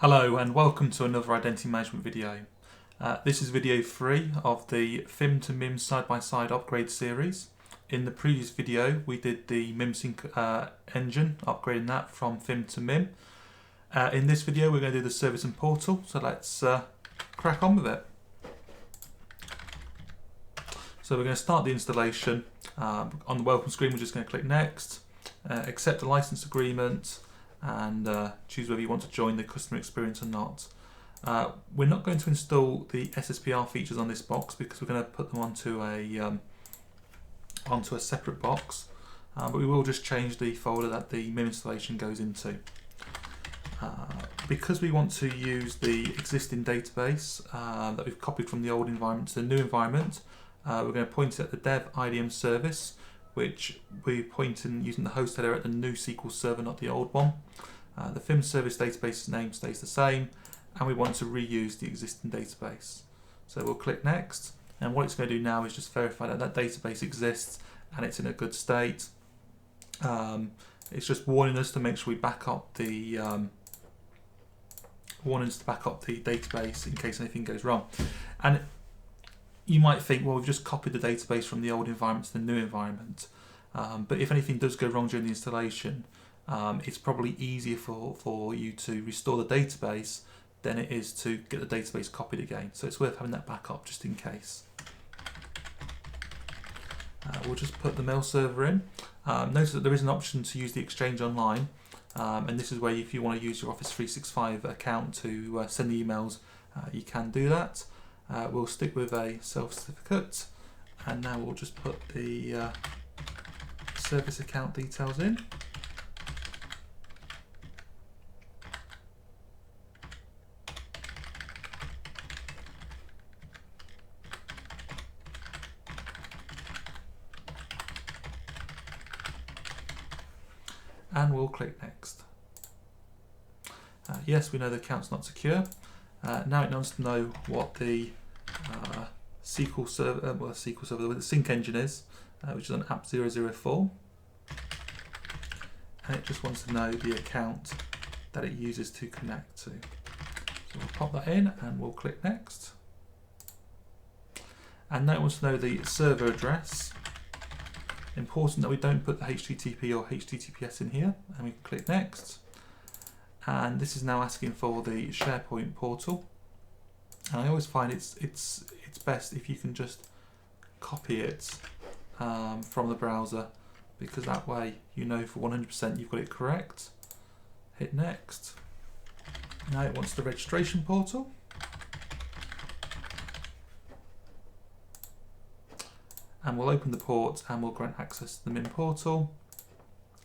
Hello and welcome to another identity management video. This is video 3 of the FIM to MIM side-by-side upgrade series. In the previous video we did the MIM sync engine, upgrading that from FIM to MIM. In this video we're going to do the service and portal, so let's crack on with it. So we're going to start the installation. On the welcome screen we're just going to click next, accept the license agreement, and choose whether you want to join the customer experience or not. We're not going to install the SSPR features on this box because we're going to put them onto a separate box, but we will just change the folder that the MIM installation goes into. Because we want to use the existing database that we've copied from the old environment to the new environment, we're going to point it at the dev IDM service, which we point in using the host header at the new SQL Server, not the old one. The FIM Service Database name stays the same, and we want to reuse the existing database. So we'll click next, and what it's going to do now is just verify that that database exists and it's in a good state. It's just warning us to make sure we back up the database in case anything goes wrong. And you might think, well, we've just copied the database from the old environment to the new environment. But if anything does go wrong during the installation, it's probably easier for you to restore the database than it is to get the database copied again. So it's worth having that backup just in case. We'll just put the mail server in. Notice that there is an option to use the Exchange Online, and this is where if you want to use your Office 365 account to send the emails, you can do that. We'll stick with a self-certificate, and now we'll just put the service account details in. And we'll click next. Yes, we know the account's not secure. Now it wants to know what the SQL Server, the sync engine is, which is on app 004, and it just wants to know the account that it uses to connect to. So we'll pop that in and we'll click next. And now it wants to know the server address. Important that we don't put the HTTP or HTTPS in here, and we can click next. And this is now asking for the SharePoint portal. And I always find it's best if you can just copy it from the browser, because that way you know for 100% you've got it correct. Hit next. Now it wants the registration portal. And we'll open the port and we'll grant access to the MIM portal.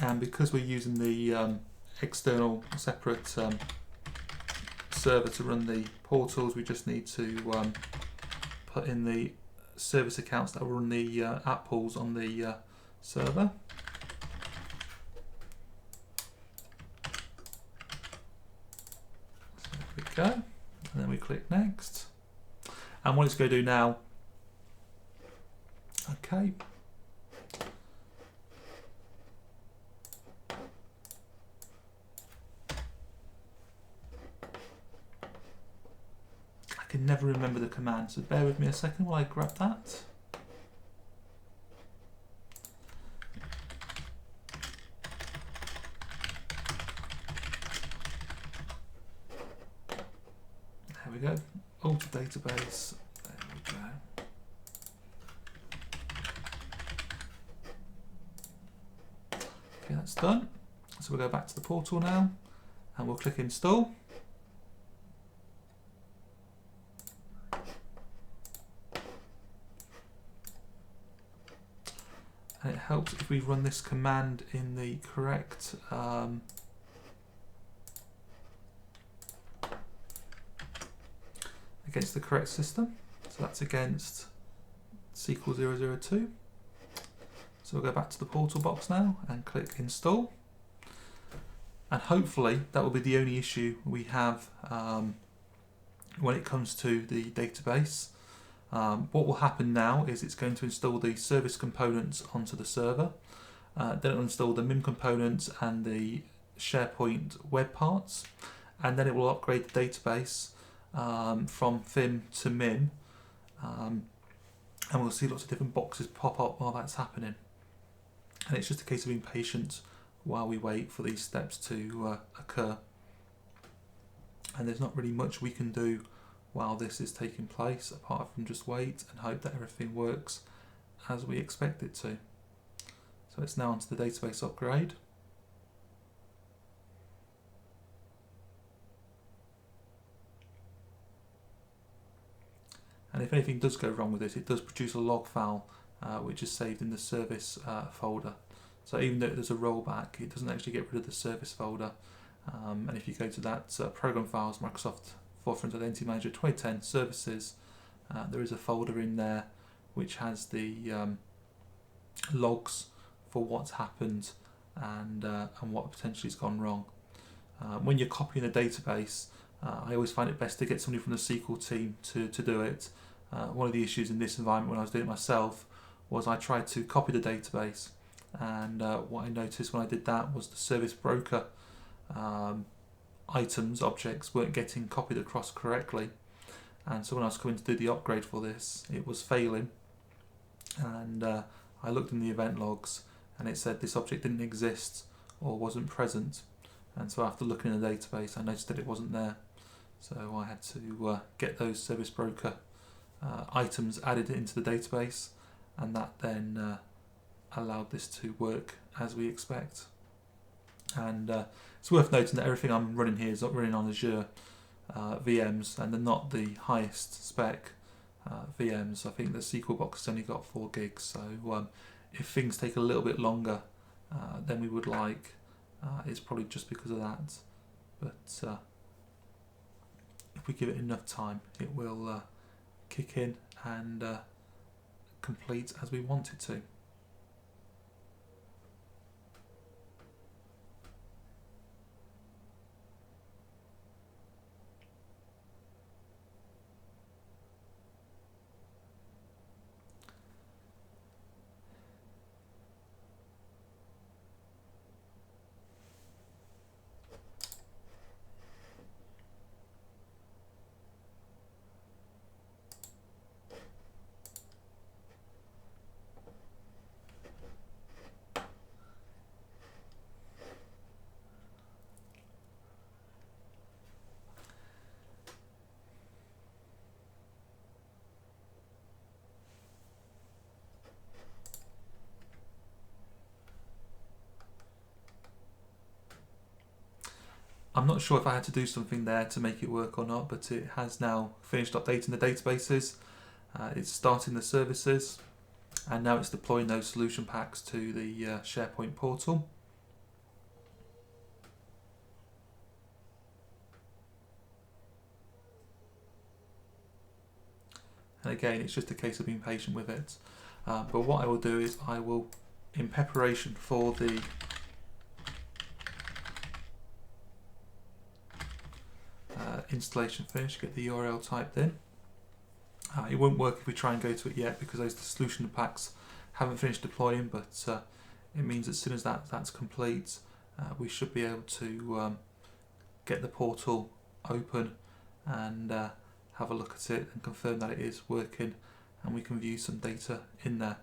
And because we're using the external separate server to run the portals, we just need to put in the service accounts that will run the app pools on the server. So there we go, and then we click next. And what it's going to do now, okay. I can never remember the command, so bear with me a second while I grab that. There we go. Alter database. There we go. Okay, that's done. So we'll go back to the portal now, and we'll click install. And it helps if we run this command in the correct against the correct system. So that's against SQL 002. So we'll go back to the portal box now and click install. And hopefully that will be the only issue we have when it comes to the database. What will happen now is it's going to install the service components onto the server. Then it will install the MIM components and the SharePoint web parts. and then it will upgrade the database from FIM to MIM, and we'll see lots of different boxes pop up while that's happening. And it's just a case of being patient while we wait for these steps to occur. And there's not really much we can do while this is taking place apart from just wait and hope that everything works as we expect it to. So it's now onto the database upgrade. And if anything does go wrong with this, it does produce a log file which is saved in the service folder. So even though there's a rollback, it doesn't actually get rid of the service folder. And if you go to that program files, Microsoft Forefront Identity Manager 2010 services, there is a folder in there which has the logs for what's happened and what potentially has gone wrong. When you're copying a database, I always find it best to get somebody from the SQL team to do it. One of the issues in this environment when I was doing it myself was I tried to copy the database, and what I noticed when I did that was the service broker items, objects weren't getting copied across correctly, and so when I was coming to do the upgrade for this, it was failing, and I looked in the event logs and it said this object didn't exist or wasn't present, and so after looking in the database I noticed that it wasn't there. So I had to get those service broker items added into the database, and that then allowed this to work as we expect. And it's worth noting that everything I'm running here is not running on Azure VMs, and they're not the highest spec VMs. I think the SQL box has only got 4 gigs, so if things take a little bit longer than we would like, it's probably just because of that. But if we give it enough time, it will kick in and complete as we want it to. I'm not sure if I had to do something there to make it work or not, but it has now finished updating the databases. It's starting the services, and now it's deploying those solution packs to the SharePoint portal. And again, it's just a case of being patient with it. But what I will do is I will, in preparation for the installation finish, get the URL typed in. It won't work if we try and go to it yet because those solution packs haven't finished deploying, but it means as soon as that's complete, we should be able to get the portal open and have a look at it and confirm that it is working, and we can view some data in there.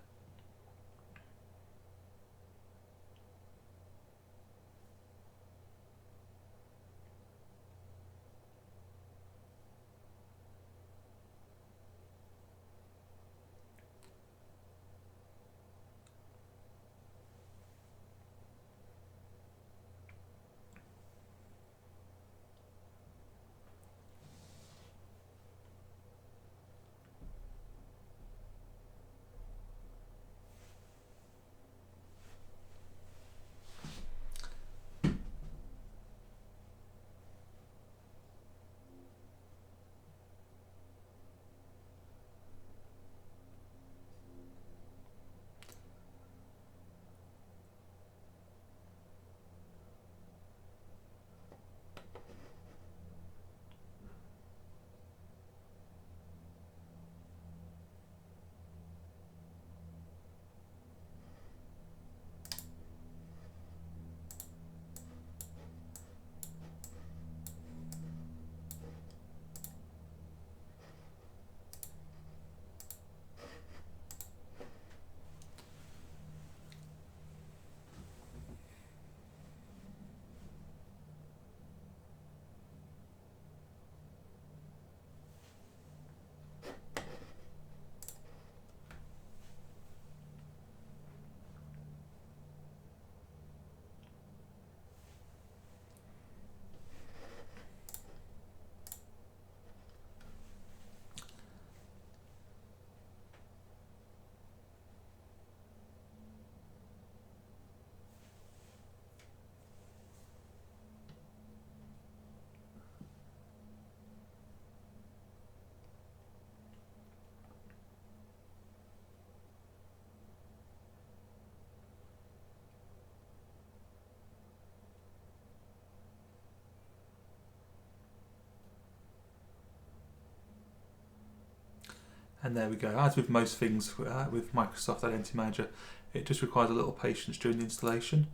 And there we go. As with most things with Microsoft Identity Manager, it just requires a little patience during the installation.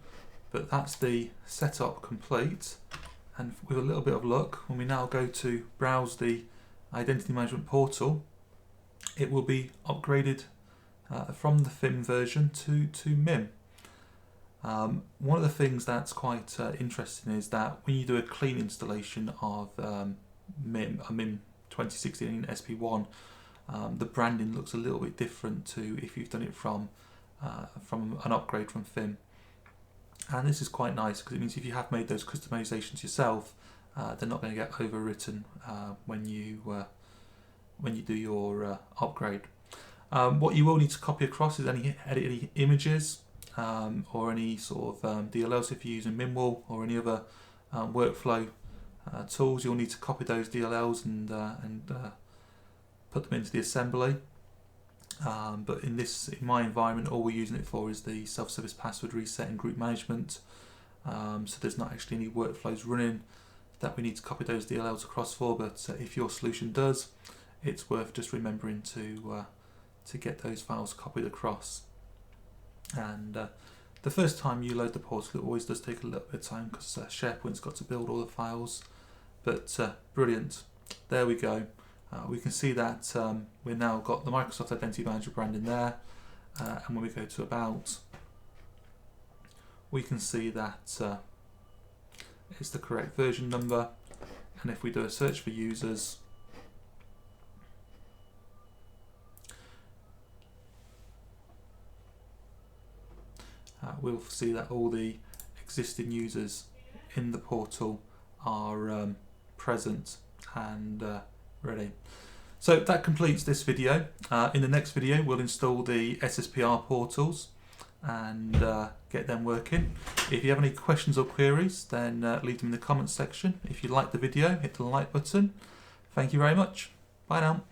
But that's the setup complete. And with a little bit of luck, when we now go to browse the Identity Management Portal, it will be upgraded from the FIM version to MIM. One of the things that's quite interesting is that when you do a clean installation of MIM 2016 SP1, the branding looks a little bit different to if you've done it from an upgrade from FIM. And this is quite nice because it means if you have made those customizations yourself, they're not going to get overwritten when you do your upgrade. What you will need to copy across is any images or any sort of DLLs if you're using MIMWall or any other workflow tools. You'll need to copy those DLLs and put them into the assembly. But in my environment, all we're using it for is the self-service password reset and group management. So there's not actually any workflows running that we need to copy those DLLs across for. But if your solution does, it's worth just remembering to get those files copied across. And the first time you load the portal, it always does take a little bit of time because SharePoint's got to build all the files. But brilliant, there we go. We can see that we've now got the Microsoft Identity Manager brand in there, and when we go to About, we can see that it's the correct version number, and if we do a search for users, we'll see that all the existing users in the portal are present and ready. So that completes this video. In the next video we'll install the SSPR portals and get them working. If you have any questions or queries, then leave them in the comments section. If you like the video, hit the like button. Thank you very much. Bye now.